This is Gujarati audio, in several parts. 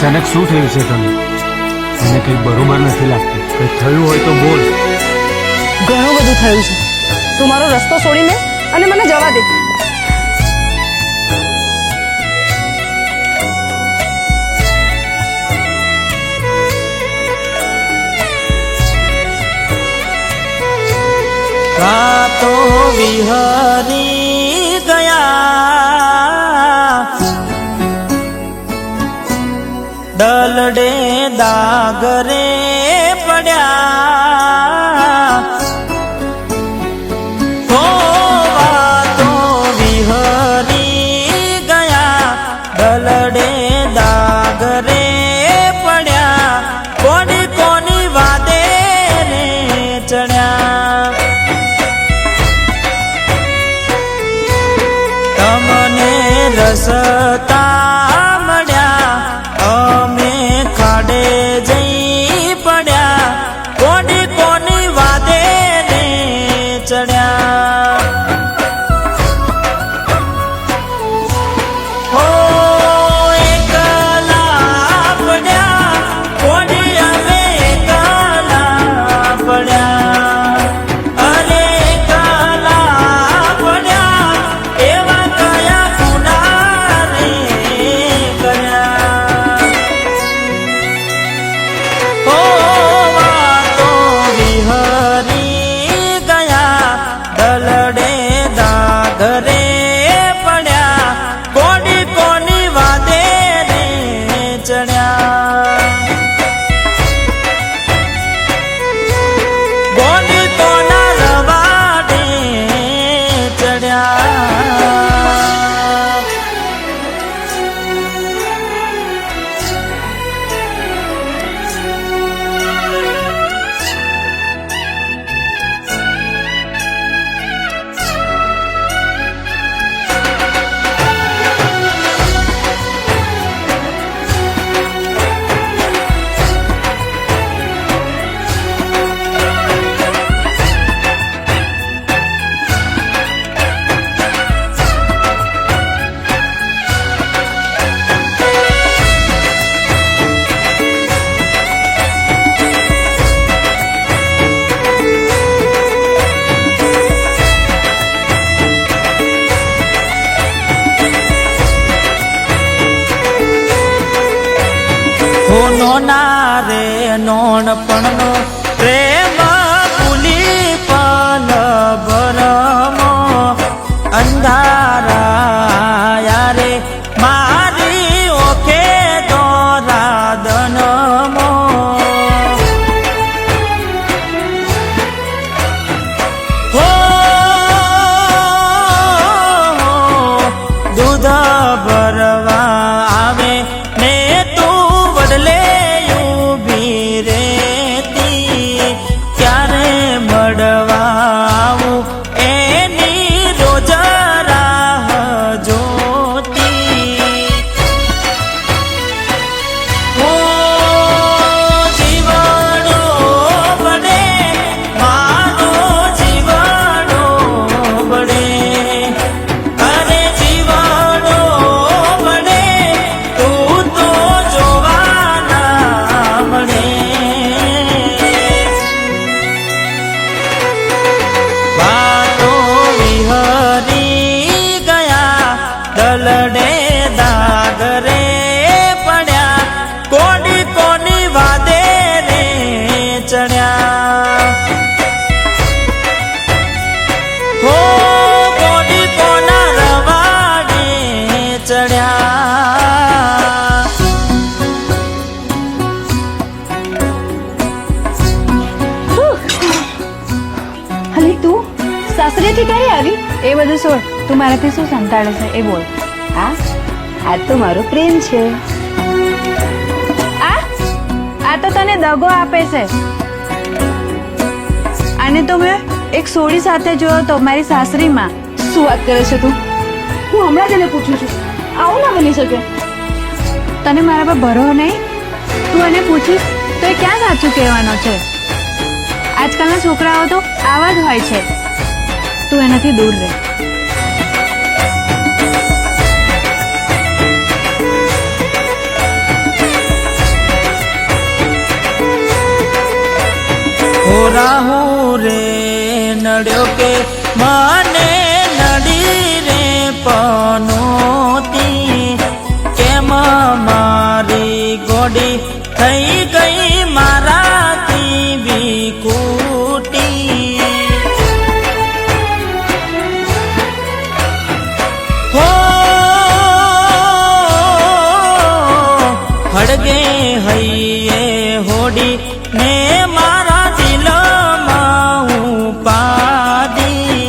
અચાનક શું થયું છે તને? મને કંઈ બરોબર નથી લાગતું. કંઈ થયું હોય તો બોલ. ઘણું બધું થયું છે. તું મારો રસ્તો છોડીને અને મને જવા દે. તો વિહરી ગયા દલડે દાગરે પડ્યા હોવા તો વિહરી ગયા દલડે દાગરે પડ્યા કોની કોની વાદે ને ચડ્યા રસતા મળ્યા અમે ખાડે જઈ પડ્યા કોની કોની વાદે ને ચડ્યા હો એકલા પડ્યા કોની અમે એકલા પડ્યા અરે એકલા પડ્યા એવા કયા ઘરે પડ્યા કોની કોની વાદે ને ચડ્યા ગોની કોના રવાડે ચડ્યા નોના રે નોણપણનો પ્રેમ ભૂલી પલ ભરમો અંધારા યારે મારી ઓખે દોરા દનમો હો દૂધ ભરવા આવે ને બદલે ઉભી રેતી ક્યારે મળવા આવું એની રોજ રાહ જોતી ઓ જીવડો બને મારો જીવડો બને અરે જીવડો બને તું તો દલડે દાગરે પડ્યા કોની કોની વાદે રે ચડ્યા હો કોની કોના રવાડે ચડ્યા હલી તું સાસરેથી ક્યારે આવી? એ બધું છોડ, તું મારાથી શું સંતાડે છે એ બોલ. આ તો મારો પ્રેમ છે. આ તો તને દગો આપે છે. આને તો મેં એક સોડી સાથે જોયો તો મારી સાસરીમાં. શું વાત કરે છે તું? હું હમણાં જ એને પૂછું છું. આવું ના બની શકે. તને મારા પર ભરોસો નહીં? તું એને પૂછીશ તો એ ક્યાં સાચું કહેવાનો છે? આજકાલના છોકરાઓ તો આવા જ હોય છે. તું એનાથી દૂર રહે. રાહુ રે નડ્યો કે મને નડી રે પનોતી કેમ મારી ગોડી થઈ ગઈ મારાથી વિકુટી હો હડગે હૈયે હોડી ને મારા દિલમાં ઉપાદી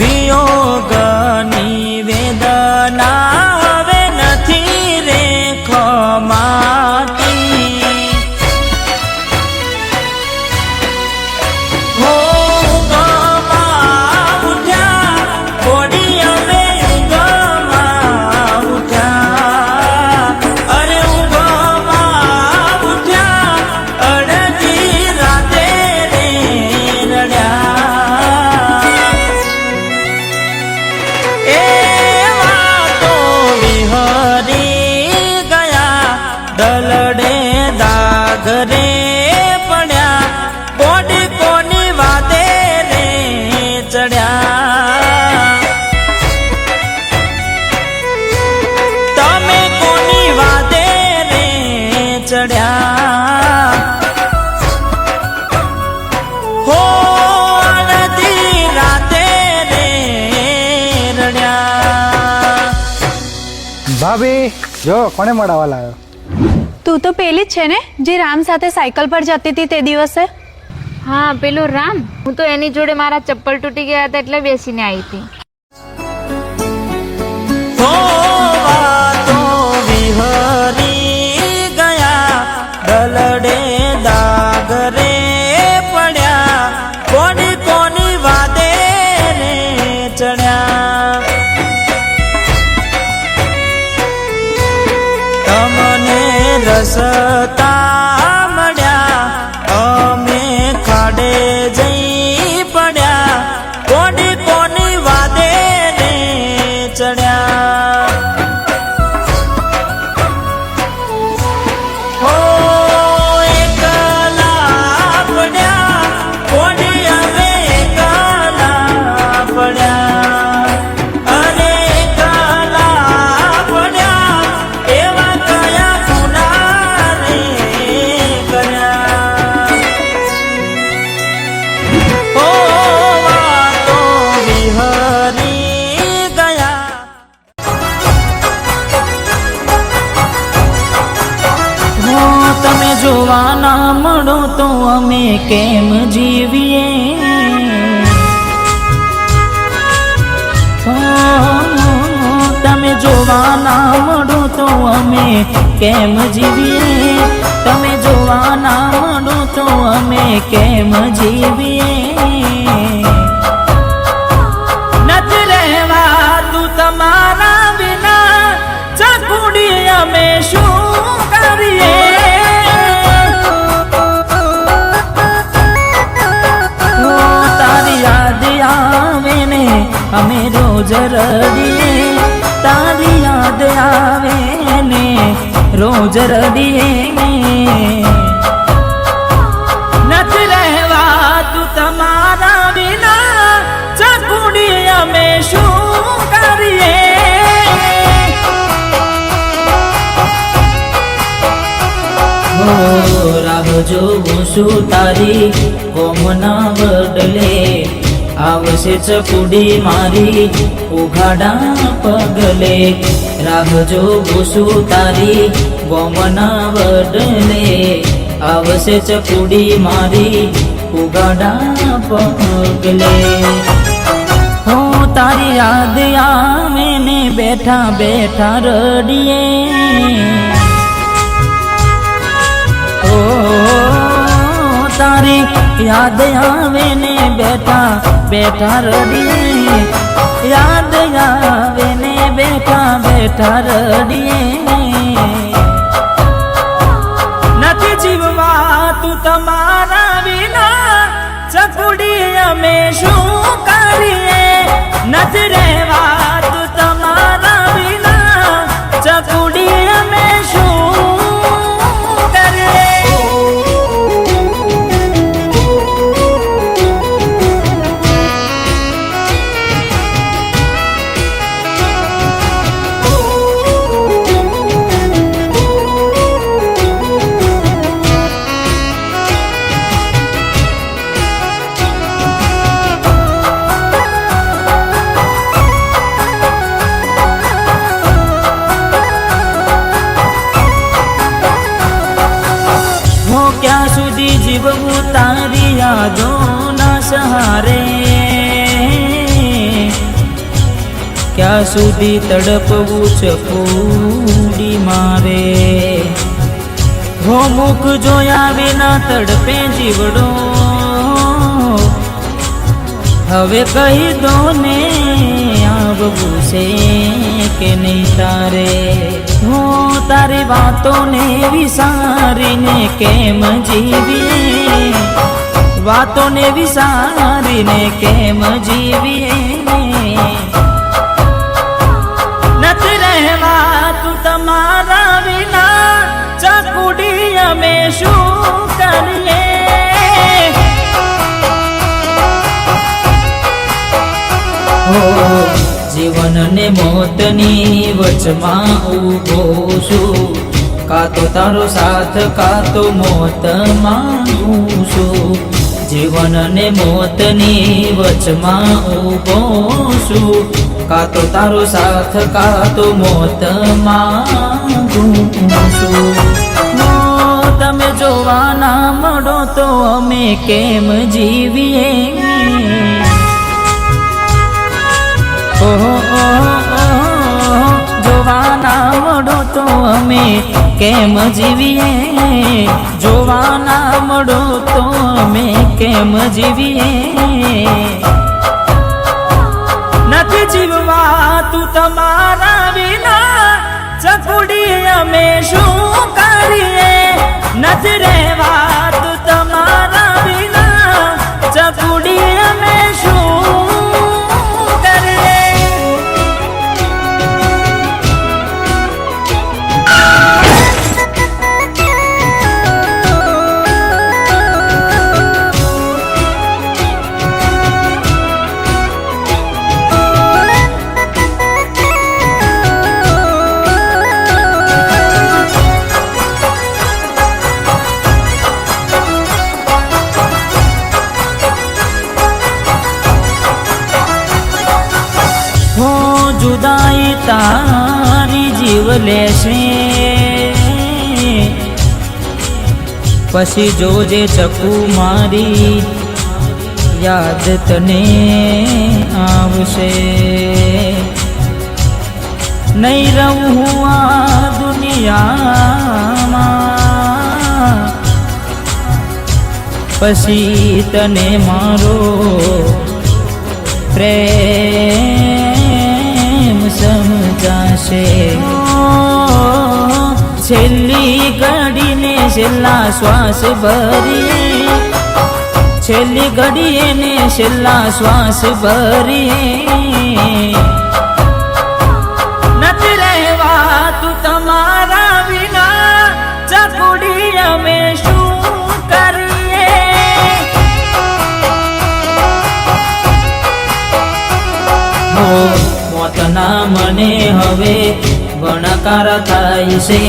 વિયોગની વેદના હવે નથી રે ખમાતી હો ઉગમાં ઉઠ્યા હોડી અમે ઉગમાં ઉઠ્યા અરે ઉગમાં ઉઠ્યા અડધી રાતે રે રડ્યા એવા તો વિહરી ગયા દલડે દાગ રે પડ્યા કોડી કોની વાતે રે ચડ્યા તમે કોની વાતે રે ચડ્યા હો અડધી રાતે રે રડ્યા ભાભી જો કોને મળાવા લાવ્યો? તું તો પેલી જ છે ને જે રામ સાથે સાયકલ પર જતી હતી તે દિવસે? હા પેલો રામ, હું તો એની જોડે મારા ચપ્પલ તૂટી ગયા હતા એટલે બેસીને આવી હતી. હો વાતો વિહરી ગયા દલડે દાગ રે પડ્યા કોની કોની વાદે રે ચડ્યા તમને રસતા મળ્યા અમે ખાડે જઈ પડ્યા કોની કોની વાદે રે ચડ્યા હો એકલા પડ્યા કોની અમે એકલા પડ્યા અરે એકલા પડ્યા એવા કયા ગુના રે કર્યા હો વાતો વિહરી ગયા હો તમે જોવા ના મળો તો અમે કેમ જીવીએ હો તમે જોવા ના મળો તો અમે કેમ જીવીએ તમે જોવા ના મળો તો અમે કેમ જીવીએ નથી રહેવાતું તમારા વિના ચકુડી અમે શું કરીએ ઓ તારી યાદ આવે ને અમે રોજ રડીએ તારી યાદ આવે ને રોજ રડીએ નથી રહેવાતું તમારા વિના ચકુડી અમે શું કરીએ રાહ જોઉં છું તારી કોમના બદલે આવશે ચકુડી મારી ઉઘાડા પગલે રાહ જોઉં છું તારી ગોમના બદલે આવશે ચકુડી મારી ઉઘાડા પગલે હો તારી યાદ આવે ને બેઠા બેઠા રડીએ ઓ તારી યાદ આવે ને બેઠા બેઠા રડીએ યાદ આવે ને બેઠા બેઠા રડીએ નથી જીવવા તું તમારા વિના ચકુડી અમે શું કરીએ નથી રહેવા તું તમારા વિના ચકુડી અમે શું કરીએ જ્યાં સુધી તડપવું ચકુડી મારે હો મુખ જોયા વિના તડપે જીવડો હવે કહી દો ને આવવું છે કે નહીં તારે હો તારી વાતોને વિસારીને કેમ જીવીએ વાતોને વિસારીને કેમ જીવીએ નથી રહેવાતું તમારા વિના ચકુડી અમે શું કરીએ જીવન ને મોતની વચમાં ઊભો છું કા તો તારો સાથ કા તો મોત માંગું છું જીવન ને મોતની વચમાં ઊભો છું કા તો તારો સાથ કા તો મોત માંગું છું તમે જોવાના મળો તો અમે કેમ જીવીએ જોવાના મળો તો અમે કેમ જીવીએ જોવાના મળો તો અમે કેમ જીવીએ નથી જીવવા તું તમારા વિના ચકુડી અમે શું કરીએ નથી રહેવા તું તમારા વિના ચકુડી અમે શું જુદાઈ તારી જીવ લેશે પછી જોજે ચકુ મારી યાદ તને આવશે નહીં રહું હું આ દુનિયામાં પછી તને મારો પ્રેમ સમજાશે છેલ્લી ઘડીને છેલ્લા શ્વાસ ભરીએ છેલ્લી ઘડીએ ને છેલ્લા શ્વાસ ભરીએ નથી રહેવા તું તમારા વિના ચકુડી અમે શું કરીએ મોતના મને હવે ગણકાર થાય છે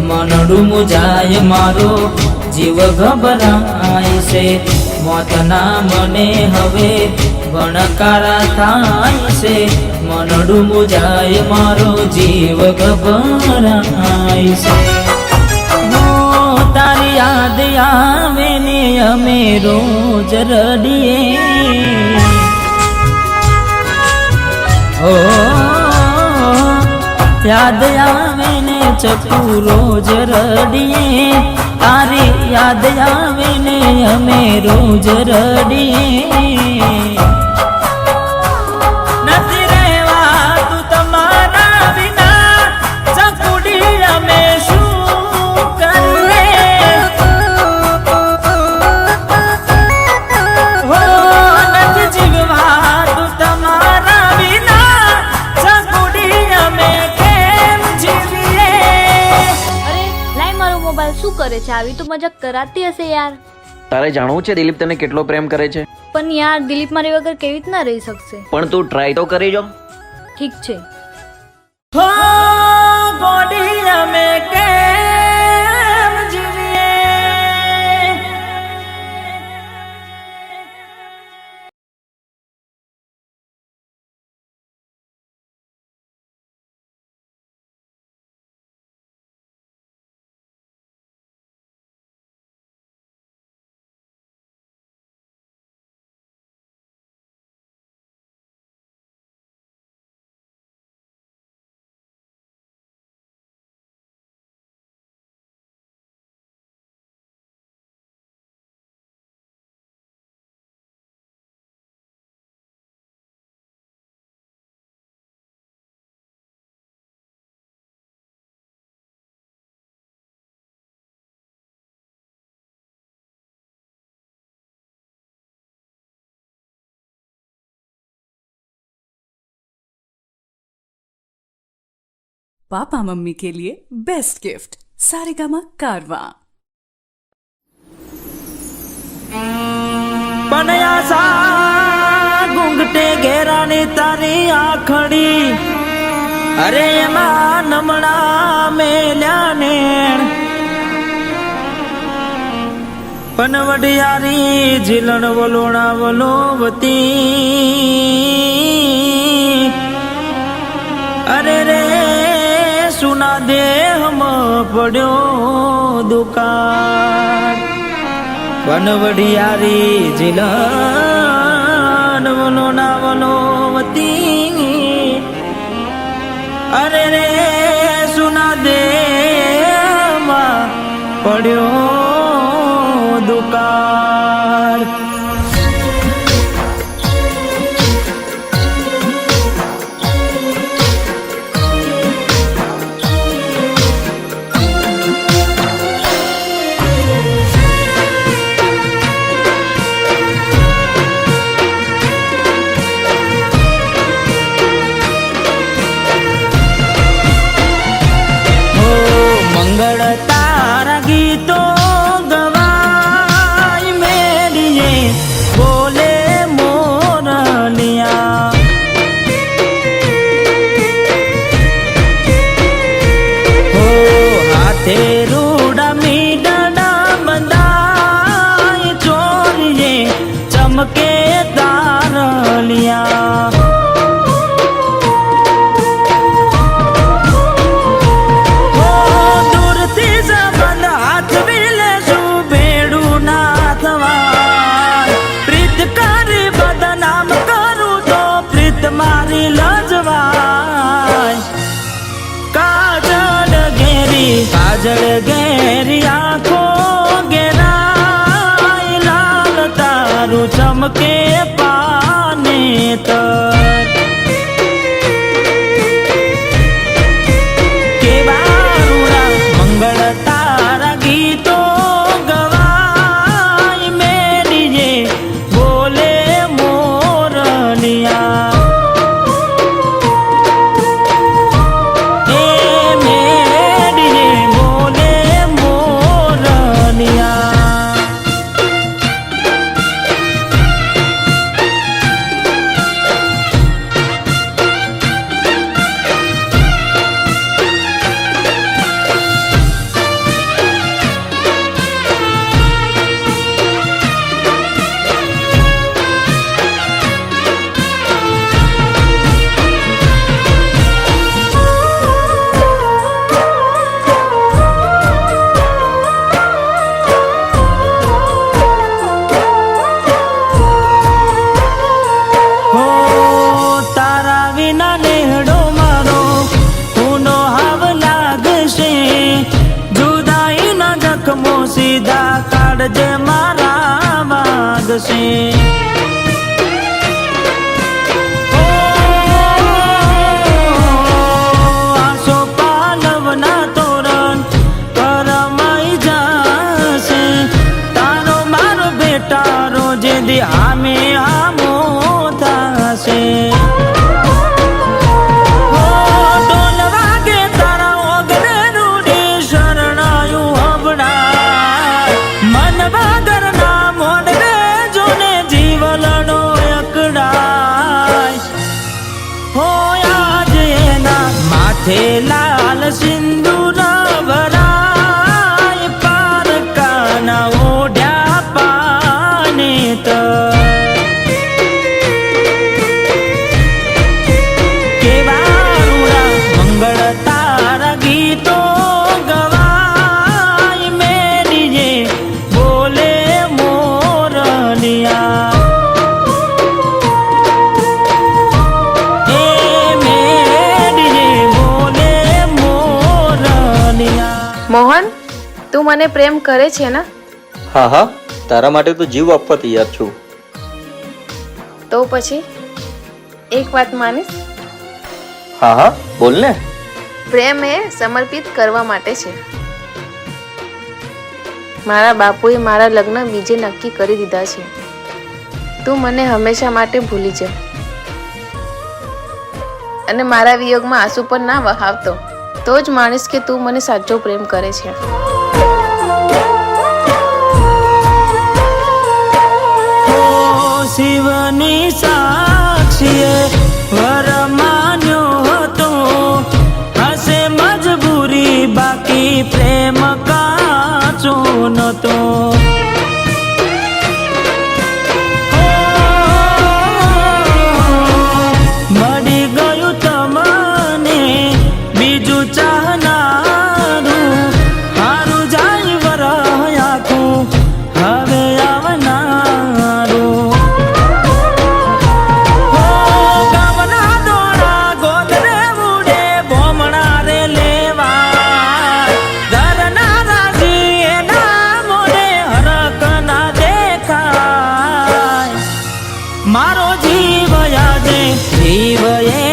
મનડું મુજાય મારો જીવ ગભરાય છે મોતના મને હવે ગણકાર થાય છે મનડું મુજાય મારો જીવ ગભરાય છે તારી યાદ આવે ને અમે રોજ રડીએ યાદ આવે ને ચકુ રોજ રડીએ તારી યાદ આવે ને અમે રોજ રડીએ નથી રહેવા તું તમારા વિના ચકુડી અમે શું કરીએ નથી જીવવા તું તમારા વિના ચકુડી અમે કેમ જીવીએ અરે લાઈ મારો મોબાઈલ શું કરે છે આવી તો મજાક કરાતી હશે યાર તારે જાણવું છે દિલીપ તને કેટલો પ્રેમ કરે છે પણ યાર દિલીપ મારી વગર કેવી રીતના રહી શકશે પણ તું ટ્રાય તો કરી જો ઠીક છે ગોડી અમે पापा मम्मी के लिए बेस्ट गिफ्ट सारेगामा कारवा। પનયાસા ઘૂંઘટે ઘેરાની તારી આખડી, અરે એમાં નમણા મેલ્યા ને પનવડિયારી ઝીલણ વલોણા વલોવતી, અરે રે સુના દેહમાં પડ્યો દુકાન, વનવડિયારી ઝીલણ વલોણા વલોવતી, અરે રે સુના દેહમાં પડ્યો દુકાળ. મંગળ તારા ગીતો ગવાય મેરીએ, બોલે મોરલિયા, હો હાથે રૂડા મીડના બંધાય ચોરીએ, ચમકે તારલિયા, મારી લજવાય કાજળ ઘેરી આંખો ઘેરાય, લાલ તારું ચમકે પાને તર, કેવા રૂડા મંગળ તારા ગીતો ગવાય મેરીએ, બોલે મોરલિયા, સીધા કાઢજે મારા વાગશે, આસો પાલવના તોરણ કરમાઈ જશે, તારો મારો બેટા રોજે દી આમે આમો થશે, લાલ સિંદૂર ભરાય, પારકાના ઓઢ્યા પાને તર, કેવા રૂડા મંગળ તારા ગીતો ગવાય મેરીએ, બોલે મોરલિયા, મોહન, તું મને પ્રેમ કરે છે ને? હા હા, તારા માટે તો જીવ આપવા તૈયાર છું. તો પછી એક વાત માનીશ? હા હા, બોલ ને. પ્રેમ એ સમર્પિત કરવા માટે છે. મારા બાપુએ મારા લગ્ન બીજે નક્કી કરી દીધા છે. તું મને હંમેશા માટે ભૂલી જા અને મારા વિયોગમાં આંસુ પણ ના વહાવતો. તો જ માનીશ કે તું મને સાચો પ્રેમ કરે છે. શિવની સાક્ષીએ વર માન્યો હતો, હશે મજબૂરી બાકી પ્રેમ કાચો નતો. મળી ગયું તમને બીજું ચાહનારું, હારું જાય વર આખું હવે આવનારું. ગામના દોડા ગોદરે ઉડે ભોમણા રે લેવા, ઘરના રાજી એના મોઢે હરક ના દેખાય. મારો જીવ યાદે જીવ એ